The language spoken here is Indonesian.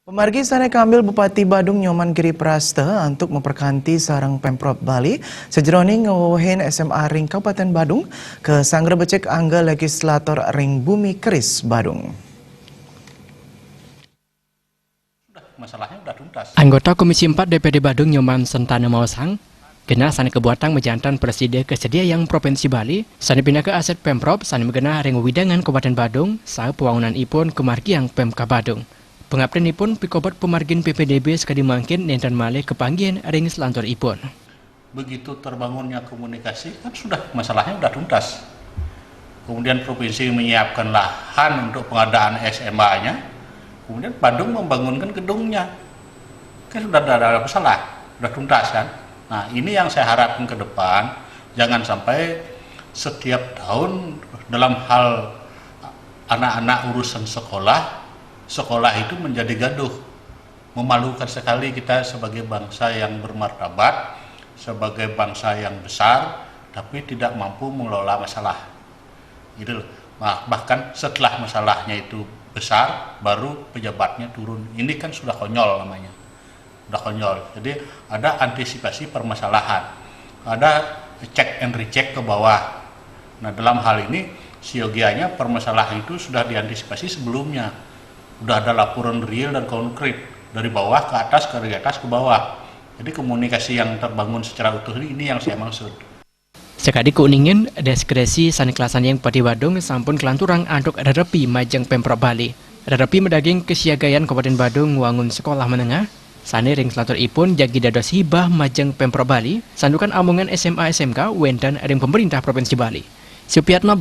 Pemargi sana kambil Bupati Badung Nyoman Giri Prasta untuk memperkanti sarang Pemprov Bali sejeroning ngawawahin SMA Ring Kabupaten Badung ke Sanggra Becek Angga Legislator Ring Bumi Keris Badung. Masalahnya udah tuntas. Anggota Komisi 4 DPD Badung Nyoman Sentana Mausang kena sani kebuatan mejantan Presiden Kesedia yang Provinsi Bali sani pindah ke aset Pemprov sani megena ring widangan Kabupaten Badung saat pewangunan ipun kemargi yang Pemka Badung. Pengabdian ipun pikobat pemargin PPDB sekali mangkin nenten malih kepanggian ring selantor ipun. Begitu terbangunnya komunikasi kan sudah masalahnya udah tuntas. Kemudian provinsi menyiapkan lahan untuk pengadaan SMA-nya. Kemudian Badung membangunkan gedungnya. Kan sudah ada masalah, sudah tuntas kan. Nah, ini yang saya harapkan ke depan, jangan sampai setiap tahun dalam hal anak-anak urusan sekolah itu menjadi gaduh. Memalukan sekali kita sebagai bangsa yang bermartabat, sebagai bangsa yang besar, tapi tidak mampu mengelola masalah. Gitu loh. Nah, bahkan setelah masalahnya itu besar, baru pejabatnya turun. Ini kan sudah konyol namanya. Sudah konyol. Jadi ada antisipasi permasalahan. Ada check and recheck ke bawah. Nah, dalam hal ini siogianya permasalahan itu sudah diantisipasi sebelumnya. Udah ada laporan real dan konkret dari bawah ke atas, dari atas ke bawah. Jadi komunikasi yang terbangun secara utuh ini yang saya maksud. Sekadi keuningin diskresi sani kelasan yang Pati Badung sampun kelanturang anduk rerepi majang Pemprov Bali. Rerepi medaging kesiagayaan Kabupaten Badung wangun sekolah menengah. Sani ring selantur ipun jagi dados hibah majang Pemprov Bali. Sandukan amungan SMA SMK wendan ring pemerintah Provinsi Bali. Supiatna